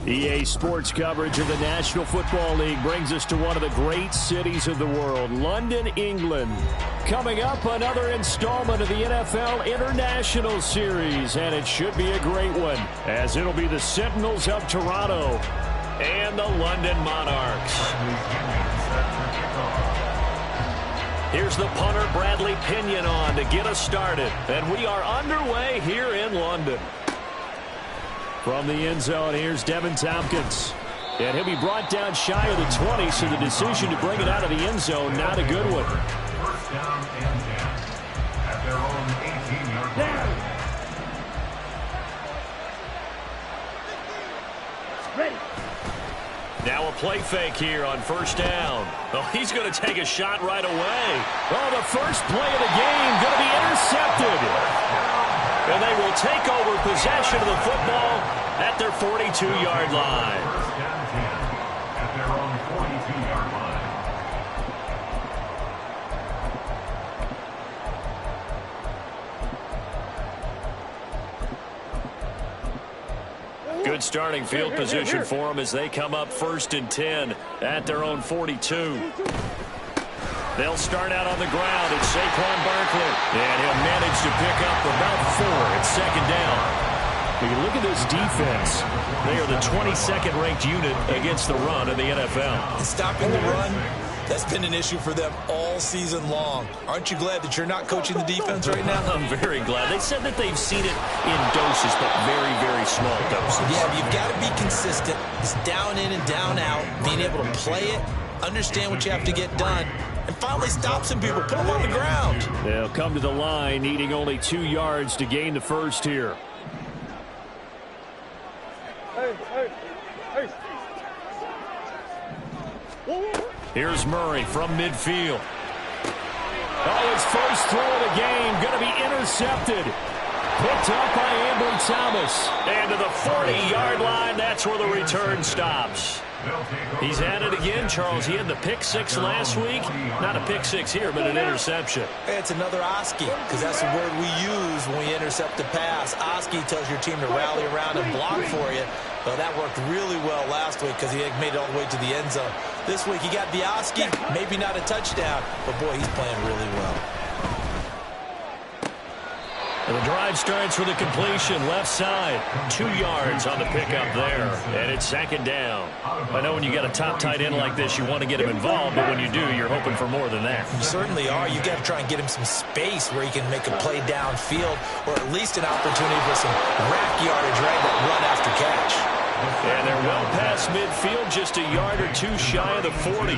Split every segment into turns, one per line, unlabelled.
EA Sports coverage of the National Football League brings us to one of the great cities of the world, London, England. Coming up, another installment of the NFL International Series, and it should be a great one, as it'll be the Sentinels of Toronto and the London Monarchs. Here's the punter, Bradley Pinion, on to get us started, and we are underway here in London. From the end zone, here's Devin Tompkins. And he'll be brought down shy of the 20, so the decision to bring it out of the end zone, not a good one.
First down and 10 at their own 18-yard line.
Ready.
Now a play fake here on first down. Oh, he's going to take a shot right away. Oh, the first play of the game going to be intercepted. And they will take over possession of the football at their 42-yard line.
First down 10 at their own 42-yard line.
Good starting field position for them as they come up 1st and 10 at their own 42. They'll start out on the ground. It's Saquon Barkley. And he'll manage to pick up about 4 at second down. When you look at this defense, they are the 22nd ranked unit against the run in the NFL.
Stopping the run, that's been an issue for them all season long. Aren't you glad that you're not coaching the defense right now?
I'm very glad. They said that they've seen it in doses, but very, very small doses.
Yeah, but you've got to be consistent. It's down in and down out, being able to play it, understand what you have to get done, and finally stop some people, put them on the ground.
They'll come to the line, needing only 2 yards to gain the first here. Here's Murray from midfield. Oh, his first throw of the game going to be intercepted. Picked up by Ambry Thomas. And to the 40-yard line, that's where the return stops. He's at it again, Charles. He had the pick six last week. Not a pick six here, but an interception.
It's another Oski, because that's the word we use when we intercept the pass. Oski tells your team to rally around and block for you. Well, that worked really well last week because he made it all the way to the end zone. This week he got the Oski, maybe not a touchdown, but boy, he's playing really well.
And the drive starts with a completion left side. 2 yards on the pickup there. And it's second down. I know when you got a top tight end like this, you want to get him involved, but when you do, you're hoping for more than that.
You certainly are. You got to try and get him some space where he can make a play downfield, or at least an opportunity for some rack yardage, right? That run after catch.
And they're well past midfield, just a yard or two shy of the 40.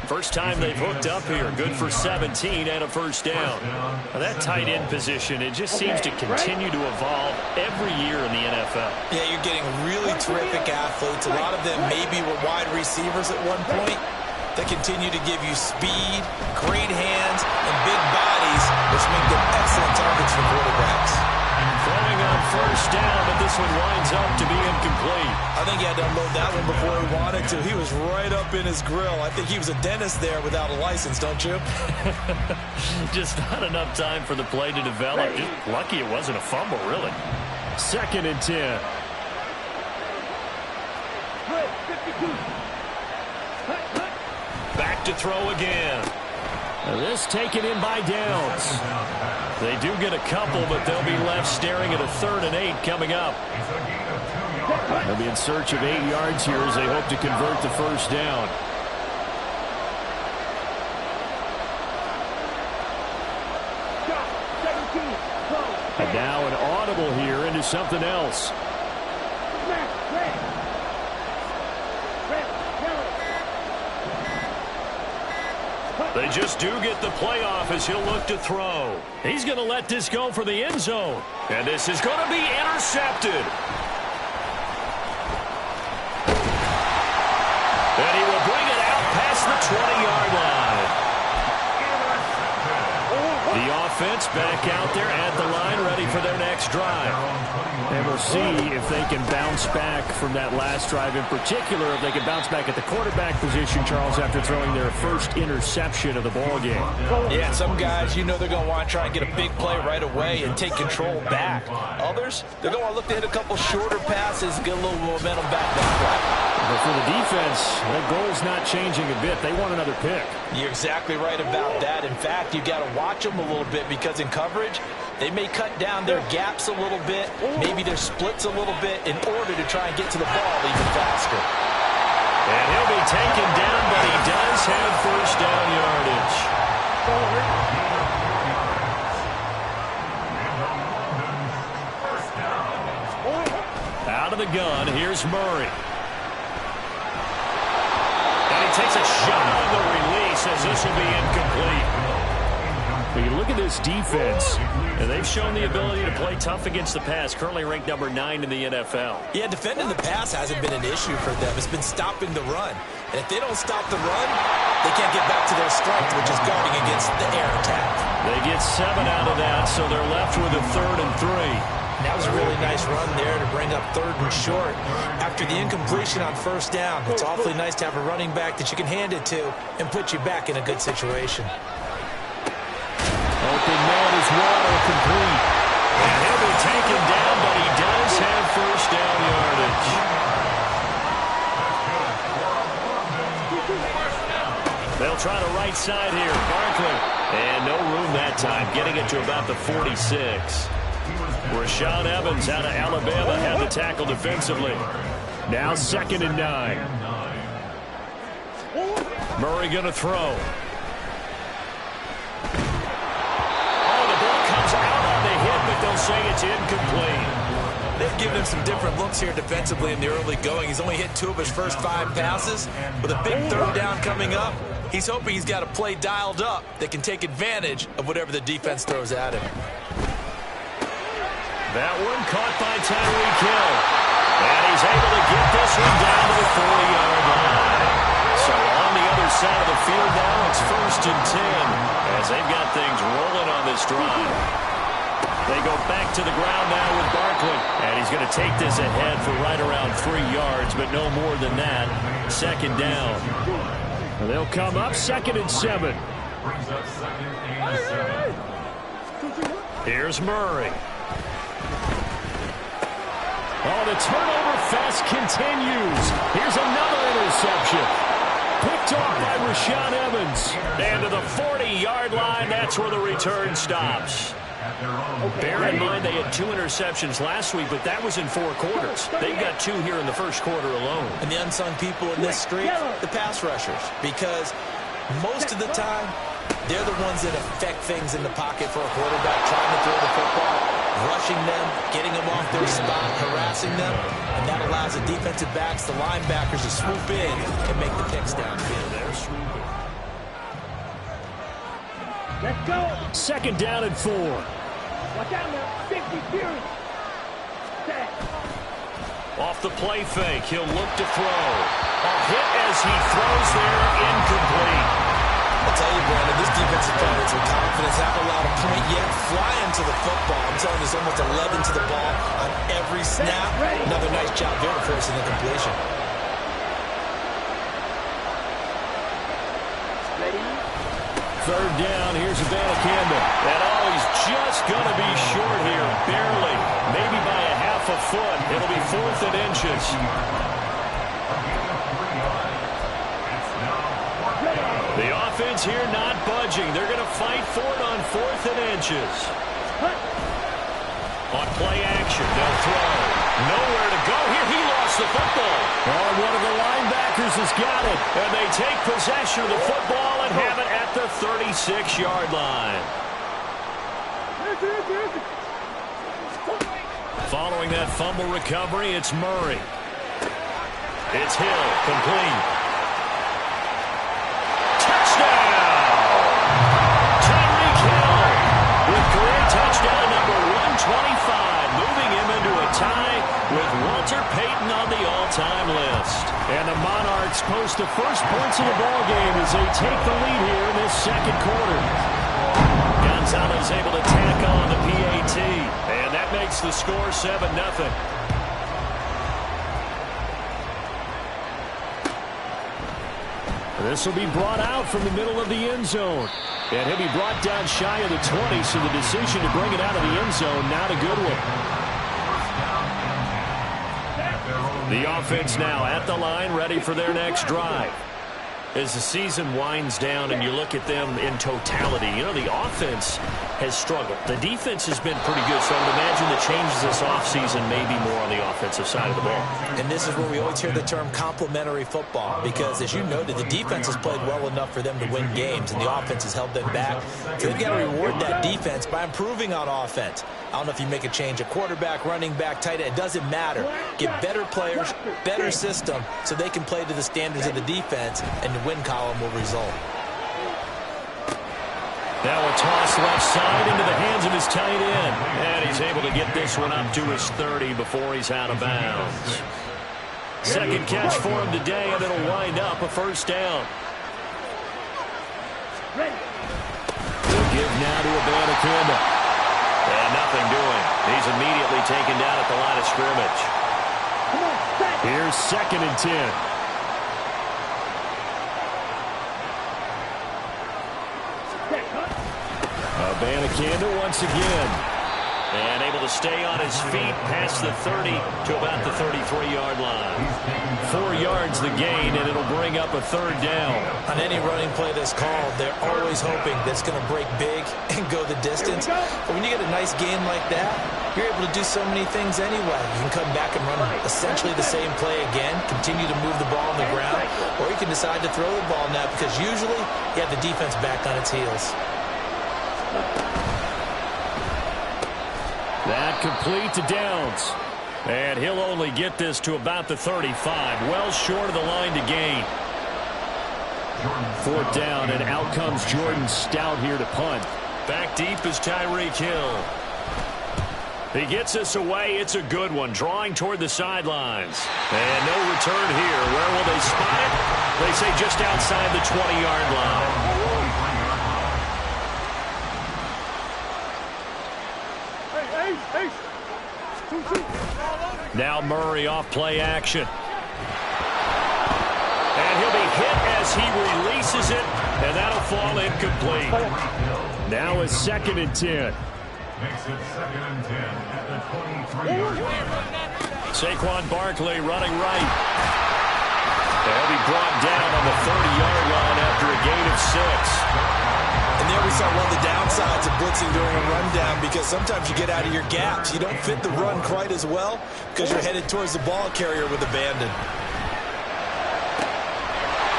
First time they've hooked up here. Good for 17 and a first down. Now that tight end position, it just seems to continue to evolve every year in the NFL.
Yeah, you're getting really terrific athletes. A lot of them maybe were wide receivers at one point. They continue to give you speed, great hands, and big bodies, which make them excellent targets for quarterbacks.
Throwing on first down, but this one winds up to be incomplete.
I think he had to unload that one before he wanted to. He was right up in his grill. I think he was a dentist there without a license, don't you?
Just not enough time for the play to develop. Just lucky it wasn't a fumble, really. 2nd and 10. Back to throw again. This taken in by Downs. They do get a couple, but they'll be left staring at a 3rd and 8 coming up. They'll be in search of 8 yards here as they hope to convert the first down. And now an audible here into something else. They just do get the playoff as he'll look to throw. He's going to let this go for the end zone. And this is going to be intercepted. And he will bring it out past the 20-yard line. The offense back out there at the line, ready for their next drive. And we'll see if they can bounce back from that last drive, in particular, if they can bounce back at the quarterback position, Charles, after throwing their first interception of the ball game.
Yeah, some guys, you know they're going to want to try and get a big play right away and take control back. Others, they're going to look to hit a couple shorter passes, get a little momentum back that play.
But for the defense, that goal's not changing a bit. They want another pick.
You're exactly right about that. In fact, you've got to watch them a little bit because in coverage, they may cut down their gaps a little bit, maybe their splits a little bit in order to try and get to the ball even faster.
And he'll be taken down, but he does have first down yardage. Out of the gun, here's Murray. And he takes a shot on the release as this will be incomplete. When you look at this defense, and they've shown the ability to play tough against the pass, currently ranked number 9 in the NFL.
Yeah, defending the pass hasn't been an issue for them. It's been stopping the run. And if they don't stop the run, they can't get back to their strength, which is guarding against the air attack.
They get 7 out of that, so they're left with a 3rd and 3.
That was a really nice run there to bring up 3rd and short. After the incompletion on first down, it's awfully nice to have a running back that you can hand it to and put you back in a good situation.
Open man is Waddle, complete. And he'll be taken down, but he does have first down yardage. They'll try the right side here. Barkley. And no room that time, getting it to about the 46. Rashaan Evans out of Alabama had the tackle defensively. Now 2nd and 9. Murray going to throw. But they'll say it's incomplete.
They've given him some different looks here defensively in the early going. He's only hit 2 of his first 5 passes. With a big 3rd down coming up, he's hoping he's got a play dialed up that can take advantage of whatever the defense throws at him.
That one caught by Tyreek Hill. And he's able to get this one down to the 40-yard line. So on the other side of the field now, it's 1st and 10 as they've got things rolling on this drive. They go back to the ground now with Barkley. And he's going to take this ahead for right around 3 yards, but no more than that. 2nd down. And they'll come up 2nd and 7. Here's Murray. Oh, the turnover fest continues. Here's another interception. Picked off by Rashaan Evans. And to the 40-yard line, that's where the return stops. Bear in mind they had 2 interceptions last week, but that was in 4 quarters. They've got 2 here in the first quarter alone.
And the unsung people in this streak, the pass rushers. Because most of the time, they're the ones that affect things in the pocket for a quarterback, trying to throw the football, rushing them, getting them off their spot, harassing them. And that allows the defensive backs, the linebackers to swoop in and make the picks downfield.
They're swooping. Let's go. 2nd down and 4.
Watch out now. 50 period.
Off the play fake, he'll look to throw. A hit as he throws there, incomplete.
I'll tell you, Brandon, this defensive player with some confidence, haven't allowed a point yet, flying to the football. I'm telling you, there's almost 11 to the ball on every snap. Another nice job there forcing the completion.
Ready?
3rd down, here's Campbell. And oh, he's just going to be short here, barely. Maybe by a half a foot. It'll be 4th and inches. The offense here not budging. They're going to fight for it on 4th and inches. On play action, they'll throw. Nowhere to go here. He lost the football. Oh, one of the linebackers has got it. And they take possession of the football and have it at the 36-yard line. Following that fumble recovery, it's Murray. It's Hill, complete. Tyreek Hill with career touchdown number 125, moving him into a tie with Walter Payton on the all-time list. And the Monarchs post the first points of the ball game as they take the lead here in this 2nd quarter. Gone Gonzalez able to tack on the PAT. And that makes the score 7-0. This will be brought out from the middle of the end zone. And he'll be brought down shy of the 20, so the decision to bring it out of the end zone, not a good one. The offense now at the line, ready for their next drive. As the season winds down and you look at them in totality, you know, the offense has struggled. The defense has been pretty good, so I would imagine the changes this offseason may be more on the offensive side of the ball.
And this is where we always hear the term complementary football, because as you noted, the defense has played well enough for them to win games, and the offense has held them back. So they've got to reward that defense by improving on offense. I don't know if you make a change at quarterback, running back, tight end. It doesn't matter. Get better players, better system, so they can play to the standards of the defense, and the win column will result.
Now a toss left side into the hands of his tight end. And he's able to get this one up to his 30 before he's out of bounds. Second catch for him today, and it'll wind up a first down. They'll give now to Abanikanda. And nothing doing. He's immediately taken down at the line of scrimmage. Here's 2nd and 10. Abanikanda once again. And able to stay on his feet past the 30 to about the 33-yard line. 4 yards the gain, and it'll bring up a third down.
On any running play that's called, they're always hoping that it's going to break big and go the distance. But when you get a nice gain like that, you're able to do so many things anyway. You can come back and run essentially the same play again, continue to move the ball on the ground, or you can decide to throw the ball now, because usually you have the defense back on its heels.
That complete to Downs. And he'll only get this to about the 35. Well short of the line to gain. 4th down, and out comes Jordan Stout here to punt. Back deep is Tyreek Hill. He gets this away. It's a good one. Drawing toward the sidelines. And no return here. Where will they spot it? They say just outside the 20-yard line. Now Murray off play action. And he'll be hit as he releases it, and that'll fall incomplete. Now it's 2nd and 10.
Makes it 2nd and 10 at the 23-yard line.
Saquon Barkley running right. They'll be brought down on the 30-yard line after a gain of 6.
And there we saw one of the downsides of blitzing during a rundown, because sometimes you get out of your gaps. You don't fit the run quite as well because you're headed towards the ball carrier with abandon.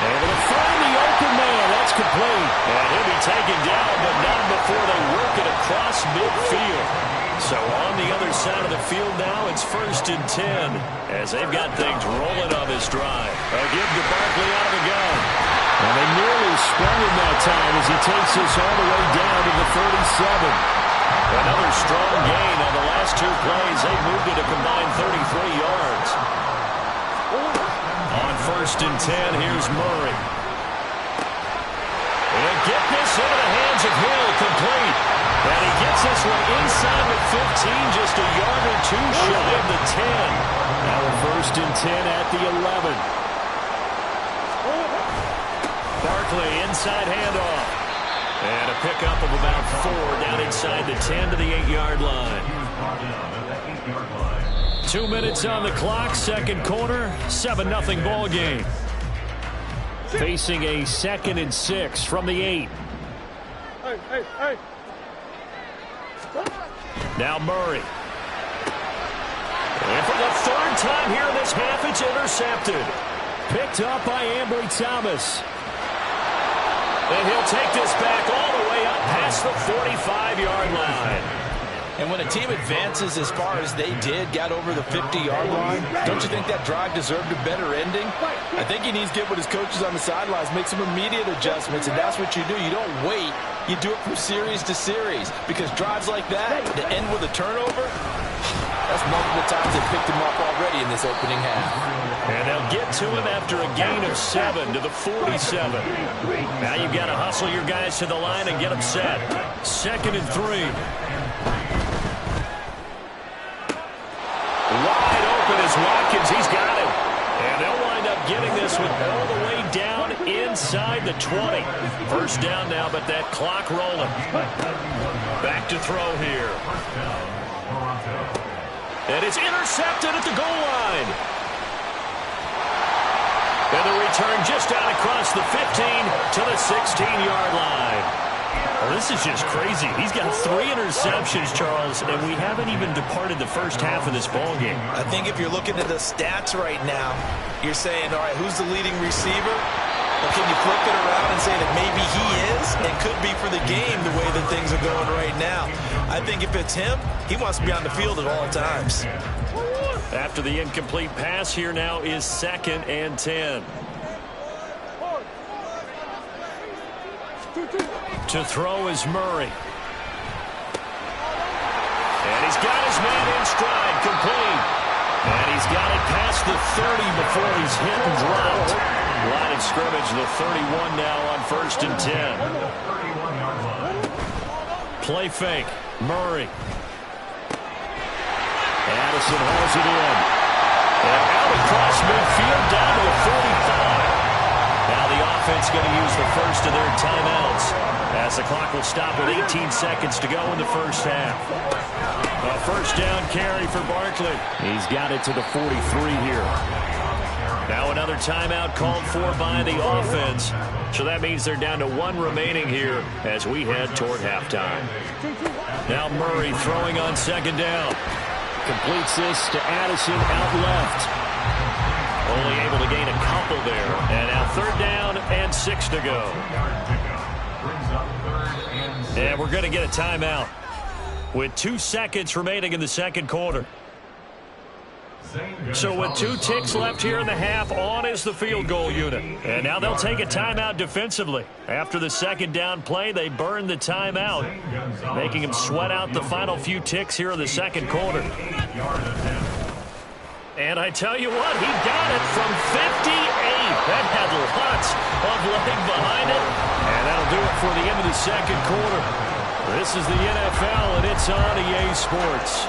Able to find the open man. That's complete. And he'll be taken down, but not before they work it across midfield. So on the other side of the field now, it's 1st and 10 as they've got things rolling on this drive. A give to Barkley out of the gun. And they nearly sprung him that time as he takes this all the way down to the 37. Another strong gain on the last 2 plays. They moved it a combined 33 yards. On 1st and 10, here's Murray. And get this into the hands of Hill, complete. And he gets this one inside the 15, just a yard or 2 shy of the 10. Now a 1st and 10 at the 11. Barkley inside handoff. And a pickup of about 4 down inside the 10 to the 8-yard line. 2 minutes on the clock, 2nd quarter, 7-0 ball game. Facing a 2nd and 6 from the 8. Now Murray. And for the 3rd time here in this half, it's intercepted. Picked up by Ambry Thomas. And he'll take this back all the way up past the 45-yard line.
And when a team advances as far as they did, got over the 50-yard line, don't you think that drive deserved a better ending? I think he needs to get with his coaches on the sidelines, make some immediate adjustments, and that's what you do. You don't wait. You do it from series to series, because drives like that, to end with a turnover, that's multiple times yards. They picked him up already in this opening half.
And they'll get to him after a gain of 7 to the 47. Now you've got to hustle your guys to the line and get them set. 2nd and 3. Wide open is Watkins. He's got it. And they'll wind up getting this one all the way down inside the 20. First down now, but that clock rolling. Back to throw here. And it's intercepted at the goal line. And the return just out across the 15 to the 16-yard line. Well, this is just crazy. He's got 3 interceptions, Charles, and we haven't even departed the first half of this ballgame.
I think if you're looking at the stats right now, you're saying, all right, who's the leading receiver? Well, can you flip it around and say that maybe he is? It could be for the game the way that things are going right now. I think if it's him, he wants to be on the field at all times.
After the incomplete pass, here now is 2nd and 10. To throw is Murray. And he's got his man in stride, complete. And he's got it past the 30 before he's hit and dropped. Line of scrimmage, the 31 now on 1st and 10. Play fake, Murray. Addison hauls it in. And out across midfield down to the 45. Now the offense going to use the first of their timeouts as the clock will stop with 18 seconds to go in the first half. A first down carry for Barkley. He's got it to the 43 here. Now another timeout called for by the offense. So that means they're down to 1 remaining here as we head toward halftime. Now Murray throwing on 2nd down. Completes this to Addison out left. Only able to gain a couple there. And now 3rd down and 6 to go. And we're going to get a timeout with 2 seconds remaining in the 2nd quarter. So with 2 ticks left here in the half, on is the field goal unit. And now they'll take a timeout defensively. After the 2nd down play, they burn the timeout, making them sweat out the final few ticks here in the 2nd quarter. And I tell you what, he got it from 58. That had lots of leg behind it. And that'll do it for the end of the 2nd quarter. This is the NFL, and it's on EA Sports.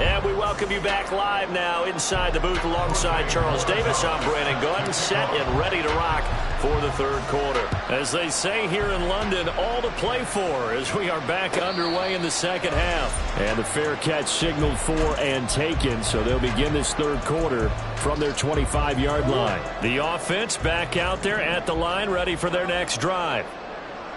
And we welcome you back live now inside the booth alongside Charles Davis. I'm Brandon Gaudin, set and ready to rock for the 3rd quarter. As they say here in London, all to play for as we are back underway in the 2nd half. And the fair catch signaled for and taken, so they'll begin this 3rd quarter from their 25-yard line. The offense back out there at the line, ready for their next drive.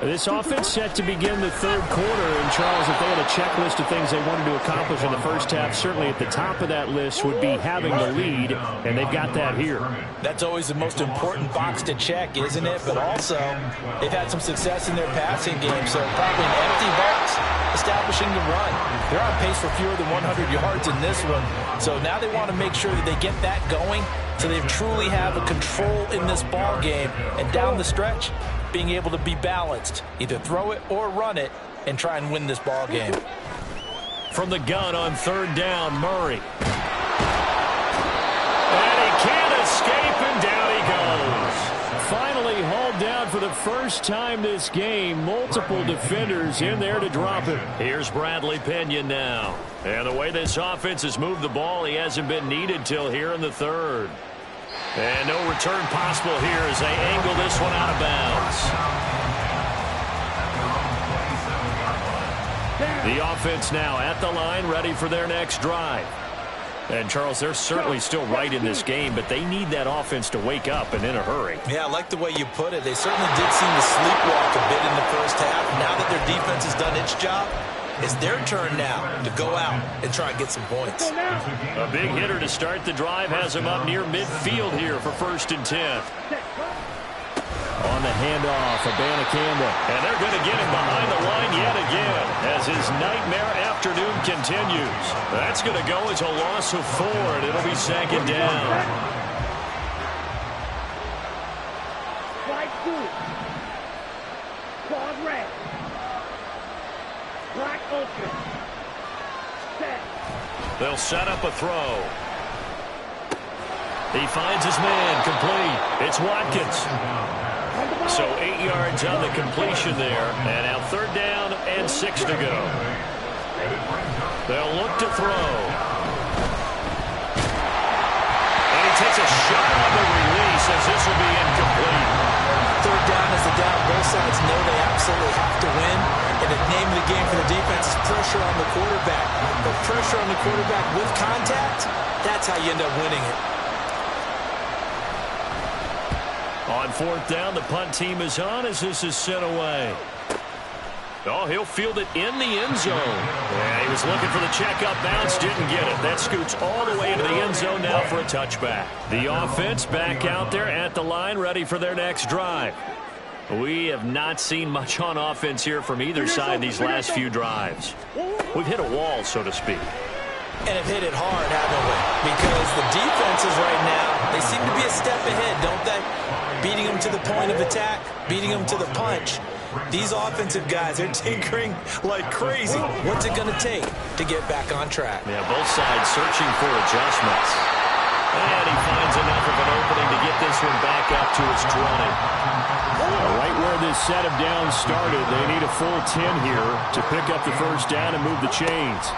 This offense set to begin the 3rd quarter, and Charles, if they had a checklist of things they wanted to accomplish in the first half, certainly at the top of that list would be having the lead, and they've got that here.
That's always the most important box to check, isn't it? But also, they've had some success in their passing game, so probably an empty box establishing the run. They're on pace for fewer than 100 yards in this one, so now they want to make sure that they get that going so they truly have a control in this ball game, and down the stretch, being able to be balanced, either throw it or run it, and try and win this ball game.
From the gun on 3rd down, Murray. And he can't escape, and down he goes. Finally hauled down for the first time this game. Multiple defenders in there to drop him. Here's Bradley Pinion now. And the way this offense has moved the ball, he hasn't been needed till here in the 3rd. And no return possible here as they angle this one out of bounds. The offense now at the line, ready for their next drive. And, Charles, they're certainly still right in this game, but they need that offense to wake up and in a hurry.
Yeah, I like the way you put it. They certainly did seem to sleepwalk a bit in the first half. Now that their defense has done its job, it's their turn now to go out and try and get some points.
A big hitter to start the drive has him up near midfield here for 1st and 10. On the handoff, Abanikanda. And they're going to get him behind the line yet again as his nightmare afternoon continues. That's going to go as a loss of 4, and it'll be 2nd down.
Open. Set.
They'll set up a throw. He finds his man, complete. It's Watkins. So 8 yards on the completion there. And now 3rd down and 6 to go. They'll look to throw. And he takes a shot on the release as this will be incomplete.
3rd down is the down. Both sides know they absolutely have to win. And the name of the game for the defense is pressure on the quarterback. But pressure on the quarterback with contact, that's how you end up winning it.
On 4th down, the punt team is on as this is sent away. Oh, he'll field it in the end zone. Yeah, he was looking for the check-up bounce, didn't get it. That scoots all the way into the end zone now for a touchback. The offense back out there at the line, ready for their next drive. We have not seen much on offense here from either side these last few drives. We've hit a wall, so to speak.
And have hit it hard, haven't we? Because the defenses right now, they seem to be a step ahead, don't they? Beating them to the point of attack, beating them to the punch. These offensive guys, they're tinkering like crazy. What's it going to take to get back on track?
Yeah, both sides searching for adjustments. And he finds enough of an opening to get this one back up to his 20. Right where this set of downs started, they need a full 10 here to pick up the 1st down and move the chains.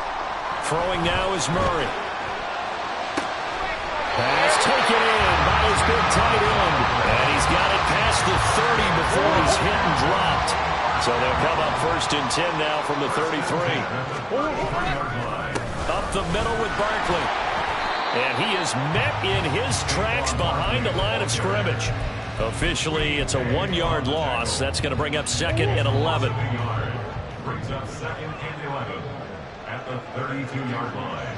Throwing now is Murray. Pass taken in by his big tight end. And he's got it past the 30 before he's hit and dropped. So they'll come up 1st and 10 now from the 33. Up the middle with Barkley. And he is met in his tracks behind the line of scrimmage. Officially, it's a 1-yard loss. That's going to bring up 2nd and 11.
Brings up 2nd and 11 at the 32-yard line.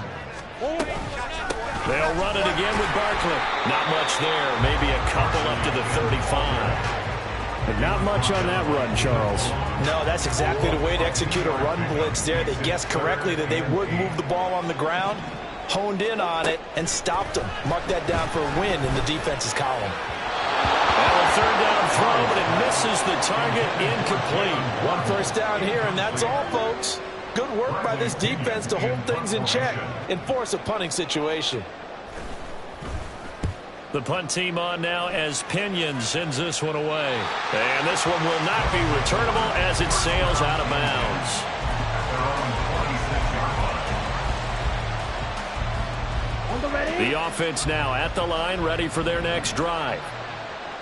They'll run it again with Barkley. Not much there. Maybe a couple up to the 35. But not much on that run, Charles.
No, that's exactly the way to execute a run blitz there. They guessed correctly that they would move the ball on the ground, honed in on it, and stopped them. Mark that down for a win in the defense's column.
Well, a 3rd down throw, but it misses the target, incomplete.
1 first down here, and that's all, folks. Good work by this defense to hold things in check and force a punting situation.
The punt team on now as Pinion sends this one away. And this one will not be returnable as it sails out of bounds. The offense now at the line, ready for their next drive.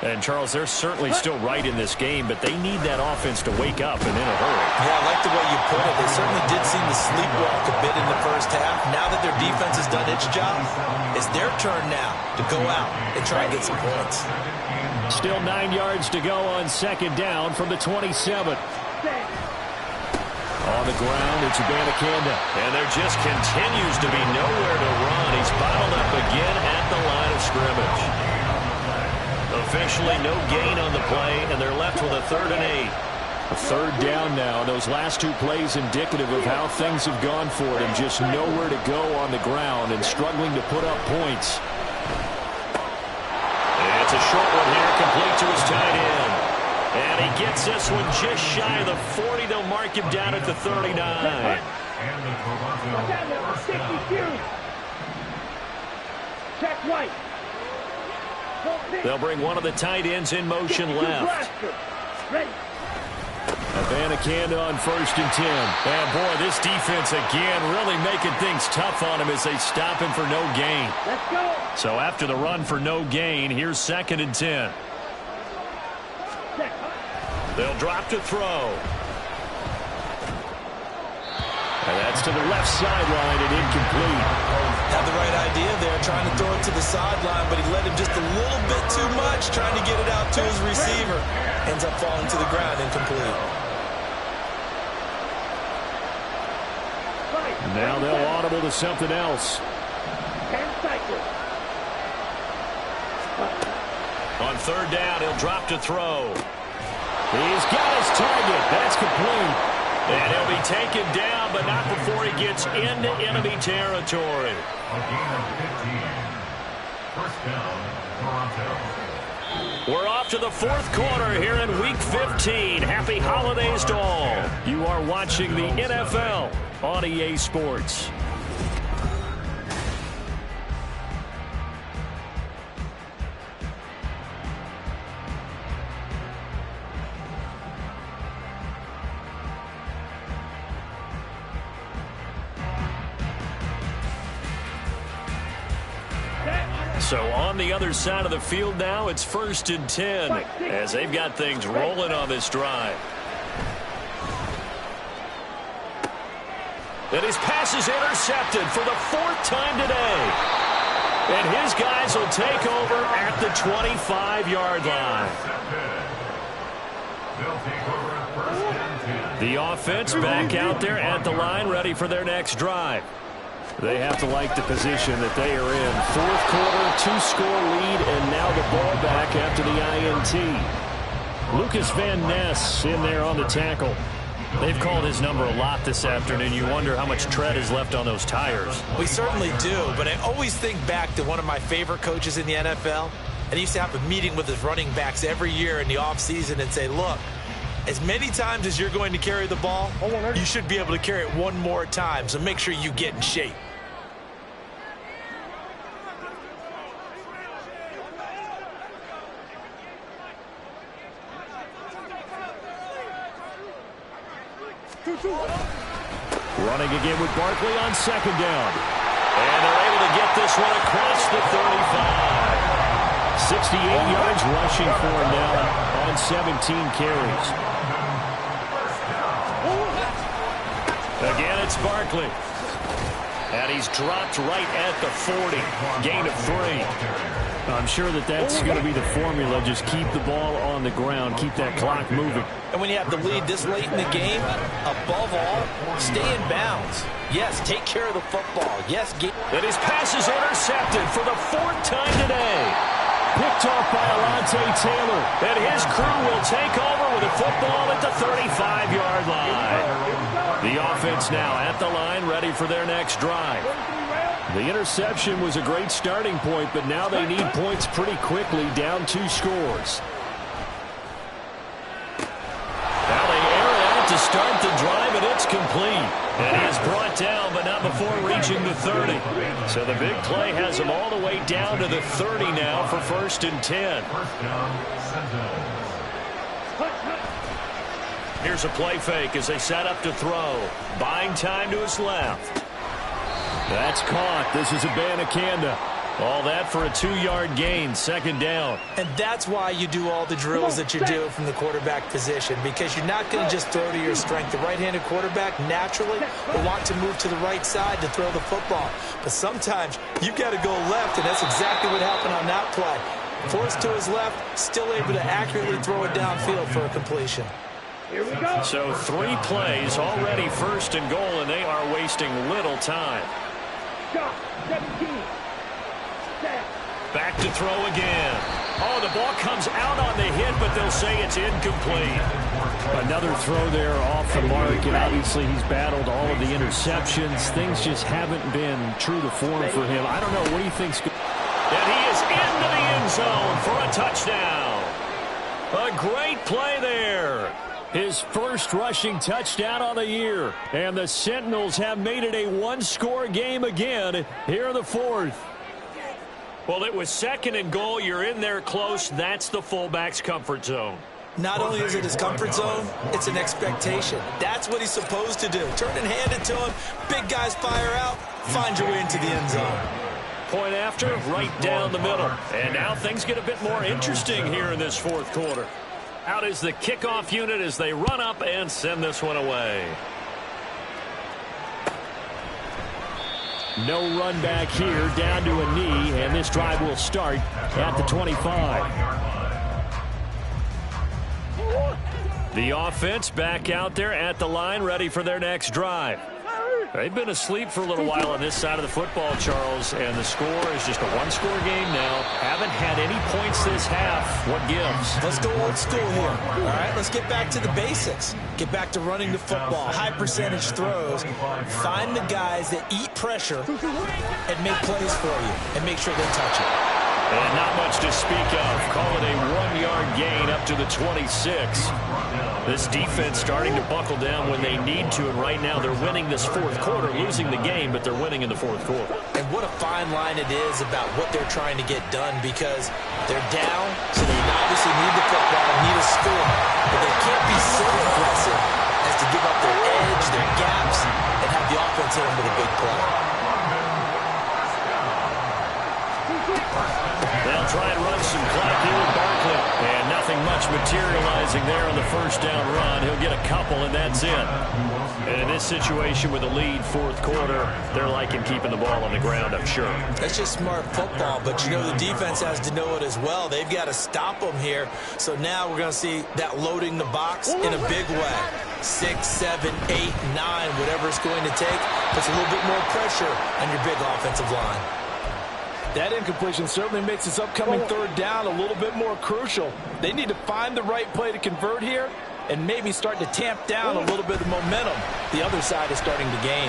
And, Charles, they're certainly still right in this game, but they need that offense to wake up and in a hurry.
Yeah, I like the way you put it. They certainly did seem to sleepwalk a bit in the 1st half. Now that their defense has done its job, it's their turn now to go out and try and get some points.
Still 9 yards to go on 2nd down from the 27. On the ground, it's Abanikanda. And there just continues to be nowhere to run. He's bottled up again at the line of scrimmage. Officially no gain on the play, and they're left with a 3rd and 8. A 3rd down now. Those last 2 plays indicative of how things have gone for him. Just nowhere to go on the ground and struggling to put up points. And it's a short one here, complete to his tight end. And he gets this one just shy of the 40. They'll mark him down at the 39.
Check right.
They'll bring one of the tight ends in motion left. Abanikanda on 1st and 10. And boy, this defense again really making things tough on him as they stop him for no gain.
Let's go.
So after the run for no gain, here's 2nd and 10. They'll drop to throw. And that's to the left sideline and incomplete.
Had the right idea there, trying to throw it to the sideline, but he let him just a little bit too much, trying to get it out to his receiver. Ends up falling to the ground, incomplete.
Now they'll audible to something else. On 3rd down, he'll drop to throw. He's got his target. That's complete. And he'll be taken down, but not before he gets into enemy territory.
A gain of 15. 1st down, Toronto.
We're off to the fourth quarter here in Week 15. Happy holidays to all. You are watching the NFL on EA Sports. So on the other side of the field now, it's 1st and 10 as they've got things rolling on this drive. And his pass is intercepted for the 4th time today. And his guys will take over at the 25-yard line. The offense back out there at the line, ready for their next drive. They have to like the position that they are in. 4th quarter, 2-score lead, and now the ball back after the INT. Lucas Van Ness in there on the tackle. They've called his number a lot this afternoon. You wonder how much tread is left on those tires.
We certainly do, but I always think back to one of my favorite coaches in the NFL. And he used to have a meeting with his running backs every year in the offseason and say, look, as many times as you're going to carry the ball, you should be able to carry it one more time, so make sure you get in shape.
Running again with Barkley on 2nd down. And they're able to get this one across the 35. 68 yards rushing for him now on 17 carries. Again, it's Barkley. And he's dropped right at the 40. Gain of 3. I'm sure that's going to be the formula. Just keep the ball on the ground. Keep that clock moving.
And when you have the lead this late in the game, above all, stay in bounds. Yes, take care of the football. Yes,
and his pass is intercepted for the 4th time today. Picked off by Alontae Taylor. And his crew will take over with the football at the 35-yard line. The offense now at the line, ready for their next drive. The interception was a great starting point, but now they need points pretty quickly, down 2 scores. Now they air it out to start the drive, and it's complete. And he is brought down, but not before reaching the 30. So the big play has him all the way down to the 30 now for 1st and 10. Here's a play fake as they set up to throw. Buying time to his left. That's caught. This is Abanikanda. All that for a 2-yard gain, 2nd down.
And that's why you do all the drills that you do from the quarterback position, because you're not going to just throw to your strength. The right-handed quarterback naturally will want to move to the right side to throw the football. But sometimes you've got to go left, and that's exactly what happened on that play. Forced to his left, still able to accurately throw it downfield for a completion.
Here we go.
So 3 plays already 1st and goal, and they are wasting little time.
17.
Back to throw again. Oh, the ball comes out on the hit, but they'll say it's incomplete. Another throw there off the mark, and obviously he's battled all of the interceptions. Things just haven't been true to form for him. I don't know. What do you think's good? And he is into the end zone for a touchdown. A great play there. His first rushing touchdown on the year. And the Sentinels have made it a 1-score game again here in the 4th. Well, it was 2nd and goal. You're in there close. That's the fullback's comfort zone.
Not only is it his comfort zone, it's an expectation. That's what he's supposed to do. Turn and hand it to him. Big guys fire out. Find your way into the end zone.
Point after, right down the middle. And now things get a bit more interesting here in this 4th quarter. Out is the kickoff unit as they run up and send this one away. No run back here, down to a knee, and this drive will start at the 25. The offense back out there at the line, ready for their next drive. They've been asleep for a little while on this side of the football, Charles, and the score is just a 1-score game now. Haven't had any points this half. What gives?
Let's go old school here. All right, let's get back to the basics. Get back to running the football, high percentage throws. Find the guys that eat pressure and make plays for you and make sure they touch it.
And not much to speak of. Call it a 1-yard gain up to the 26. This defense starting to buckle down when they need to, and right now they're winning this fourth quarter, losing the game, but they're winning in the fourth quarter.
And what a fine line it is about what they're trying to get done, because they're down, so they obviously need the football and need a score, but they can't be so aggressive as to give up their edge, their gaps, and have the offense hit them with a big play.
They'll try and run some clock here with Barkley. And nothing much materializing there on the first down run. He'll get a couple, and that's it. And in this situation with a lead fourth quarter, they're liking keeping the ball on the ground, I'm sure.
That's just smart football, but you know the defense has to know it as well. They've got to stop them here. So now we're going to see that loading the box in a big way. 6, 7, 8, 9, whatever it's going to take, puts a little bit more pressure on your big offensive line.
That incompletion certainly makes this upcoming third down a little bit more crucial. They need to find the right play to convert here and maybe start to tamp down a little bit of momentum the other side is starting to gain.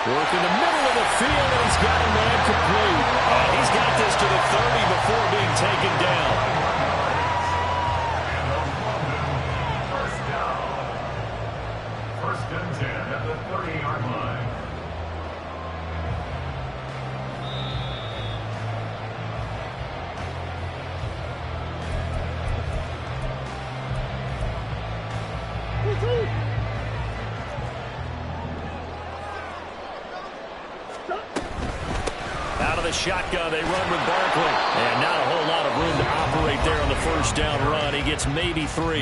Work in the middle of the field, and he's got a man complete. And he's got this to the 30 before being taken down.
First and 10 at the 30-yard line.
Out of the shotgun, they run with Barkley. And not a whole lot of room to operate there on the first down run. He gets maybe 3.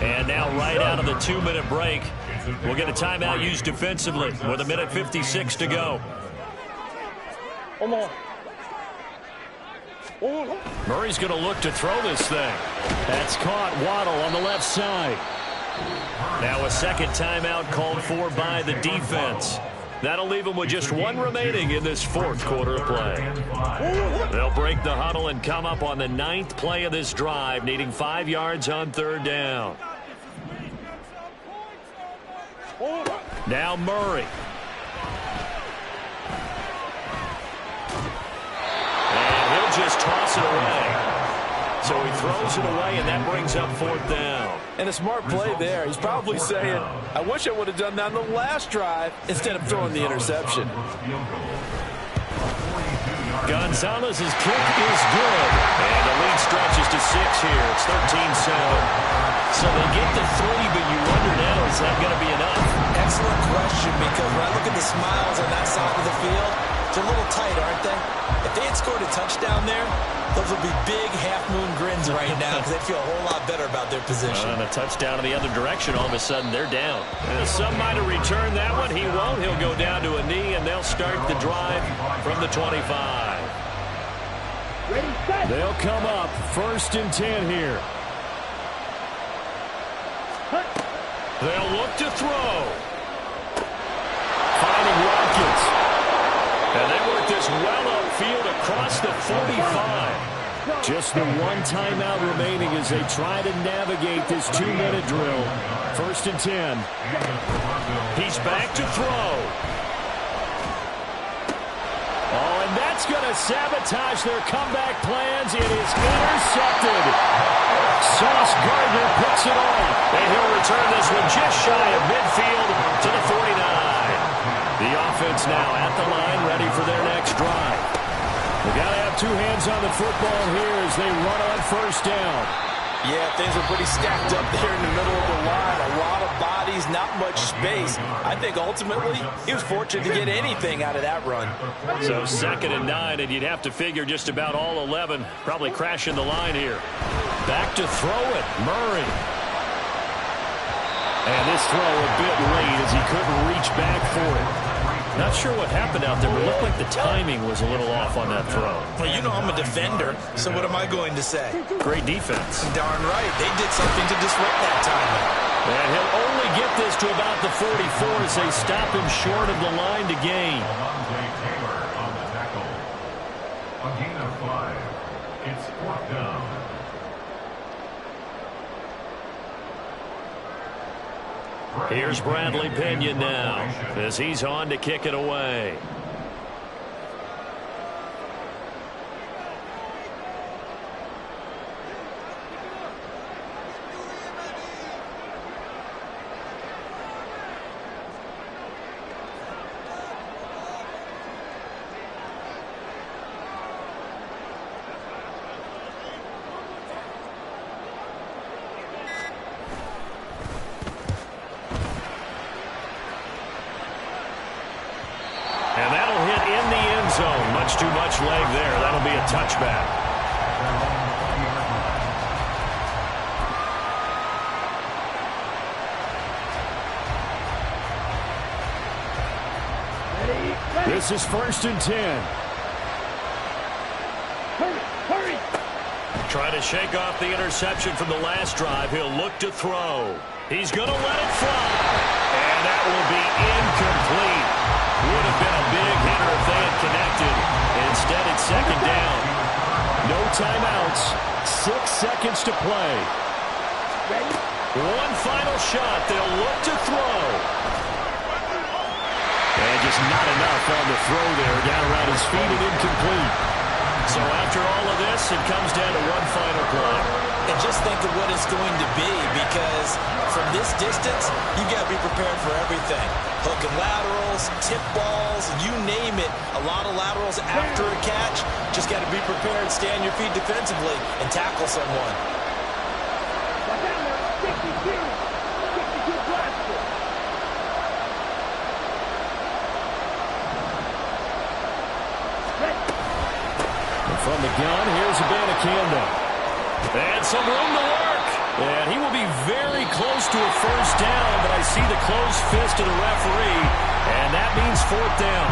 And now right out of the 2-minute break, we'll get a timeout used defensively with 1:56 to go. Murray's going to look to throw this thing. That's caught. Waddle on the left side. Now a second timeout called for by the defense. That'll leave them with just 1 remaining in this fourth quarter of play. They'll break the huddle and come up on the 9th play of this drive, needing 5 yards on third down. Now Murray. And he'll just toss it away. So he throws it away, and that brings up fourth down.
And a smart play there. He's probably saying, I wish I would have done that on the last drive instead of throwing the interception.
Gonzalez's kick is good. And the lead stretches to 6 here. It's 13-7. So they get the 3, but you wonder now, is that going to be enough?
Excellent question, because when I look at the smiles on that side of the field, they're a little tight, aren't they? If they had scored a touchdown there, those would be big half-moon grins right now because they feel a whole lot better about their position.
And a touchdown in the other direction, all of a sudden they're down. Some might have returned that one. He won't. He'll go down to a knee, and they'll start the drive from the 25.
Ready, set.
They'll come up 1st and 10 here. They'll look to throw. Finding Watkins. And they work this well upfield across the 45. Just the 1 timeout remaining as they try to navigate this 2-minute drill. 1st and 10. He's back to throw. Oh, and that's going to sabotage their comeback plans. It is intercepted. Sauce Gardner picks it off. And he'll return this one just shy of midfield to the 49. The offense now at the line, ready for their next drive. They've got to have 2 hands on the football here as they run on first down.
Yeah, things are pretty stacked up there in the middle of the line. A lot of bodies, not much space. I think ultimately he was fortunate to get anything out of that run.
So 2nd and 9, and you'd have to figure just about all 11 probably crashing the line here. Back to throw it, Murray. And this throw a bit late as he couldn't reach back for it. Not sure what happened out there, but it looked like the timing was a little off on that throw.
Well, you know I'm a defender, so what am I going to say?
Great defense.
Darn right. They did something to disrupt that timing.
And he'll only get this to about the 44 as they stop him short of the line to gain.
Taylor on the tackle. A gain of 5. It's 4th down.
Here's Bradley Pinion now as he's on to kick it away. much too much leg there. That'll be a touchback. This is 1st and 10.
Hurry!
Trying to shake off the interception from the last drive. He'll look to throw. He's going to let it fly. And that will be incomplete. Would have been a big hitter if they had connected. Instead, it's 2nd down. No timeouts. 6 seconds to play.
Ready?
One final shot. They'll look to throw. And just not enough on the throw there. Down around his feet and incomplete. So after all of this, it comes down to one final play.
And just think of what it's going to be, because from this distance, you've got to be prepared for everything. Hook and laterals, tip balls, you name it. A lot of laterals after a catch. Just got to be prepared, stay on your feet defensively, and tackle someone.
Watch out now. 62. 62 blaster.
From the gun, here's Abanikanda. And some room to work. And he will be very close to a 1st down, but I see the closed fist of the referee, and that means 4th down.